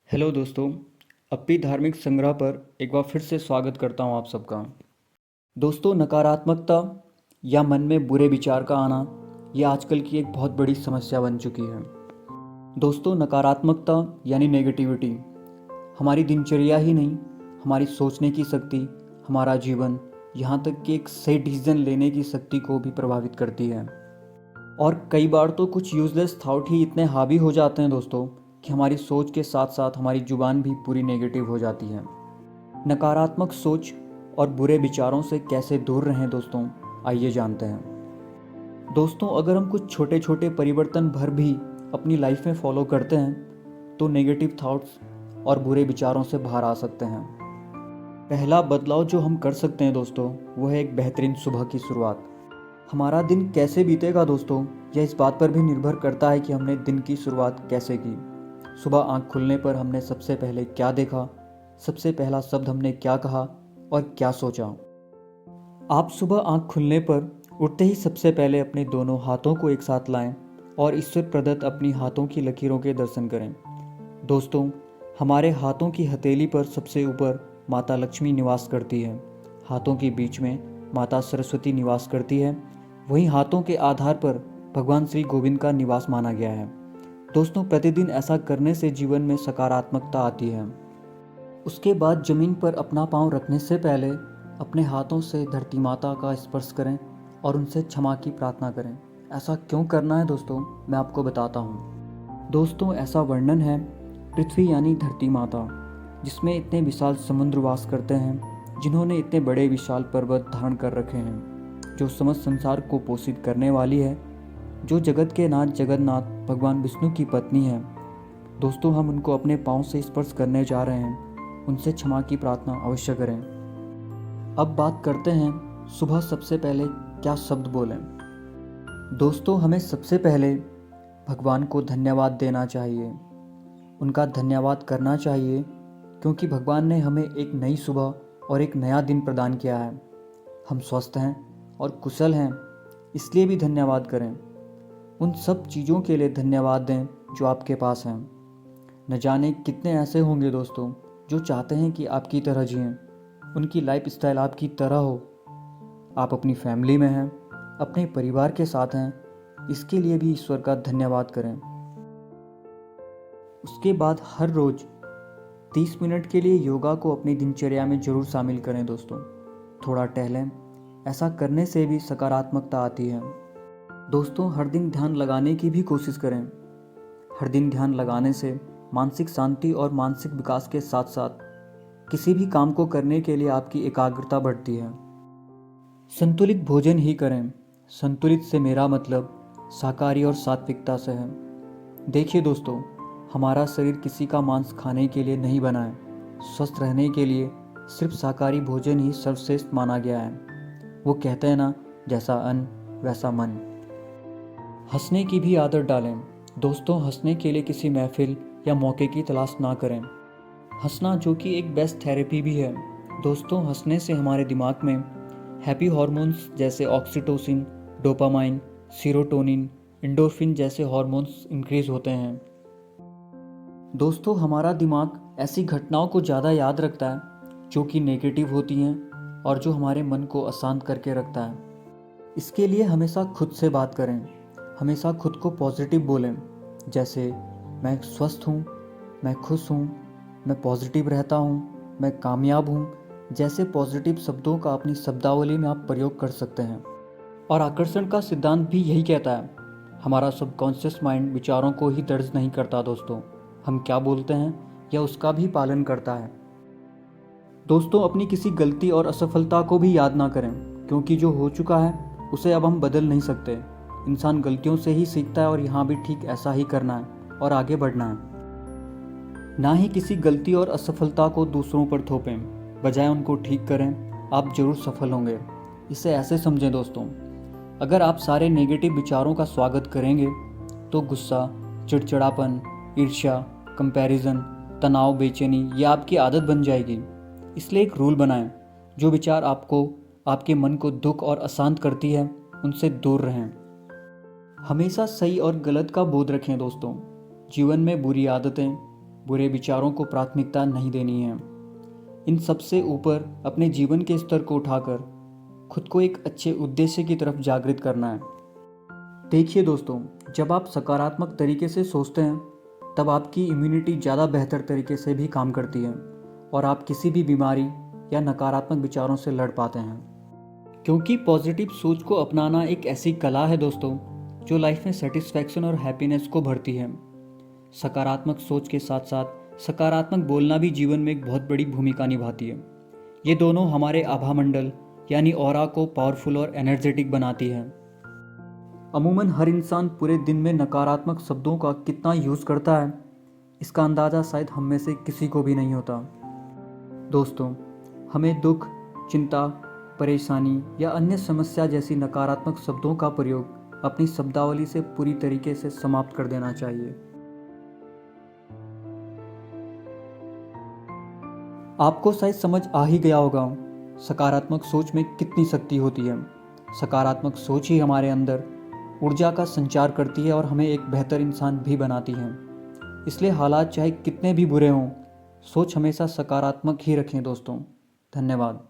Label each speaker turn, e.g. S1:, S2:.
S1: Hello दोस्तों। अपनी धार्मिक संग्रह पर एक बार फिर से स्वागत करता हूं आप सबका। दोस्तों, नकारात्मकता या मन में बुरे विचार का आना यह आजकल की एक बहुत बड़ी समस्या बन चुकी है। दोस्तों, नकारात्मकता यानी नेगेटिविटी हमारी दिनचर्या ही नहीं, हमारी सोचने की शक्ति, हमारा जीवन, यहाँ तक कि एक सही डिसीजन लेने की शक्ति को भी प्रभावित करती है। और कई बार तो कुछ यूजलेस थॉट ही इतने हावी हो जाते हैं दोस्तों कि हमारी सोच के साथ साथ हमारी जुबान भी पूरी नेगेटिव हो जाती है। नकारात्मक सोच और बुरे विचारों से कैसे दूर रहें दोस्तों, आइए जानते हैं। दोस्तों, अगर हम कुछ छोटे छोटे परिवर्तन भर भी अपनी लाइफ में फॉलो करते हैं तो नेगेटिव थॉट्स और बुरे विचारों से बाहर आ सकते हैं। पहला बदलाव जो हम कर सकते हैं दोस्तों, वो है एक बेहतरीन सुबह की शुरुआत। हमारा दिन कैसे बीतेगा दोस्तों, यह इस बात पर भी निर्भर करता है कि हमने दिन की शुरुआत कैसे की। सुबह आंख खुलने पर हमने सबसे पहले क्या देखा, सबसे पहला शब्द हमने क्या कहा और क्या सोचा। आप सुबह आंख खुलने पर उठते ही सबसे पहले अपने दोनों हाथों को एक साथ लाएं और ईश्वर प्रदत्त अपनी हाथों की लकीरों के दर्शन करें। दोस्तों, हमारे हाथों की हथेली पर सबसे ऊपर माता लक्ष्मी निवास करती है, हाथों के बीच में माता सरस्वती निवास करती है, वहीं हाथों के आधार पर भगवान श्री गोविंद का निवास माना गया है। दोस्तों, प्रतिदिन ऐसा करने से जीवन में सकारात्मकता आती है। उसके बाद जमीन पर अपना पांव रखने से पहले अपने हाथों से धरती माता का स्पर्श करें और उनसे क्षमा की प्रार्थना करें। ऐसा क्यों करना है दोस्तों, मैं आपको बताता हूँ। दोस्तों, ऐसा वर्णन है पृथ्वी यानी धरती माता, जिसमें इतने विशाल समुद्र वास करते हैं, जिन्होंने इतने बड़े विशाल पर्वत धारण कर रखे हैं, जो समस्त संसार को पोषित करने वाली है, जो जगत के नाथ जगन्नाथ भगवान विष्णु की पत्नी है। दोस्तों, हम उनको अपने पांव से स्पर्श करने जा रहे हैं, उनसे क्षमा की प्रार्थना अवश्य करें। अब बात करते हैं सुबह सबसे पहले क्या शब्द बोलें। दोस्तों, हमें सबसे पहले भगवान को धन्यवाद देना चाहिए, उनका धन्यवाद करना चाहिए, क्योंकि भगवान ने हमें एक नई सुबह और एक नया दिन प्रदान किया है। हम स्वस्थ हैं और कुशल हैं, इसलिए भी धन्यवाद करें। उन सब चीज़ों के लिए धन्यवाद दें जो आपके पास हैं। न जाने कितने ऐसे होंगे दोस्तों जो चाहते हैं कि आपकी तरह जिएं, उनकी लाइफ स्टाइल आपकी तरह हो। आप अपनी फैमिली में हैं, अपने परिवार के साथ हैं, इसके लिए भी ईश्वर का धन्यवाद करें। उसके बाद हर रोज़ 30 मिनट के लिए योगा को अपनी दिनचर्या में ज़रूर शामिल करें दोस्तों। थोड़ा टहलें, ऐसा करने से भी सकारात्मकता आती है। दोस्तों, हर दिन ध्यान लगाने की भी कोशिश करें। हर दिन ध्यान लगाने से मानसिक शांति और मानसिक विकास के साथ साथ किसी भी काम को करने के लिए आपकी एकाग्रता बढ़ती है। संतुलित भोजन ही करें। संतुलित से मेरा मतलब शाकाहारी और सात्विकता से है। देखिए दोस्तों, हमारा शरीर किसी का मांस खाने के लिए नहीं बना है। स्वस्थ रहने के लिए सिर्फ शाकाहारी भोजन ही सर्वश्रेष्ठ माना गया है। वो कहते हैं ना, जैसा अन्न वैसा मन। हंसने की भी आदत डालें। दोस्तों, हंसने के लिए किसी महफिल या मौके की तलाश ना करें। हंसना जो कि एक बेस्ट थेरेपी भी है। दोस्तों, हंसने से हमारे दिमाग में हैप्पी हार्मोन्स जैसे ऑक्सीटोसिन, डोपामाइन, सीरोटोनिन, एंडोर्फिन जैसे हार्मोन्स इंक्रीज होते हैं। दोस्तों, हमारा दिमाग ऐसी घटनाओं को ज़्यादा याद रखता है जो कि नेगेटिव होती हैं और जो हमारे मन को अशांत करके रखता है। इसके लिए हमेशा खुद से बात करें, हमेशा खुद को पॉजिटिव बोलें, जैसे मैं स्वस्थ हूँ, मैं खुश हूँ, मैं पॉजिटिव रहता हूँ, मैं कामयाब हूँ, जैसे पॉजिटिव शब्दों का अपनी शब्दावली में आप प्रयोग कर सकते हैं। और आकर्षण का सिद्धांत भी यही कहता है, हमारा सबकॉन्शियस माइंड विचारों को ही दर्ज नहीं करता दोस्तों, हम क्या बोलते हैं या उसका भी पालन करता है। दोस्तों, अपनी किसी गलती और असफलता को भी याद ना करें, क्योंकि जो हो चुका है उसे अब हम बदल नहीं सकते। इंसान गलतियों से ही सीखता है और यहाँ भी ठीक ऐसा ही करना है और आगे बढ़ना है। ना ही किसी गलती और असफलता को दूसरों पर थोपें, बजाय उनको ठीक करें, आप जरूर सफल होंगे। इसे ऐसे समझें दोस्तों, अगर आप सारे नेगेटिव विचारों का स्वागत करेंगे तो गुस्सा, चिड़चिड़ापन, ईर्ष्या, कंपैरिजन, तनाव, बेचैनी ये आपकी आदत बन जाएगी। इसलिए एक रूल बनाएं, जो विचार आपको, आपके मन को दुख और अशांत करती है, उनसे दूर रहें। हमेशा सही और गलत का बोध रखें दोस्तों। जीवन में बुरी आदतें, बुरे विचारों को प्राथमिकता नहीं देनी है। इन सबसे ऊपर अपने जीवन के स्तर को उठाकर खुद को एक अच्छे उद्देश्य की तरफ जागृत करना है। देखिए दोस्तों, जब आप सकारात्मक तरीके से सोचते हैं तब आपकी इम्यूनिटी ज़्यादा बेहतर तरीके से भी काम करती है और आप किसी भी बीमारी या नकारात्मक विचारों से लड़ पाते हैं। क्योंकि पॉजिटिव सोच को अपनाना एक ऐसी कला है दोस्तों जो लाइफ में सेटिस्फैक्शन और हैप्पीनेस को भरती है। सकारात्मक सोच के साथ साथ सकारात्मक बोलना भी जीवन में एक बहुत बड़ी भूमिका निभाती है। ये दोनों हमारे आभा मंडल यानी ऑरा को पावरफुल और एनर्जेटिक बनाती है। अमूमन हर इंसान पूरे दिन में नकारात्मक शब्दों का कितना यूज़ करता है, इसका अंदाज़ा शायद हम में से किसी को भी नहीं होता। दोस्तों, हमें दुख, चिंता, परेशानी या अन्य समस्या जैसी नकारात्मक शब्दों का प्रयोग अपनी शब्दावली से पूरी तरीके से समाप्त कर देना चाहिए। आपको शायद समझ आ ही गया होगा सकारात्मक सोच में कितनी शक्ति होती है। सकारात्मक सोच ही हमारे अंदर ऊर्जा का संचार करती है और हमें एक बेहतर इंसान भी बनाती है। इसलिए हालात चाहे कितने भी बुरे हों, सोच हमेशा सकारात्मक ही रखें दोस्तों। धन्यवाद।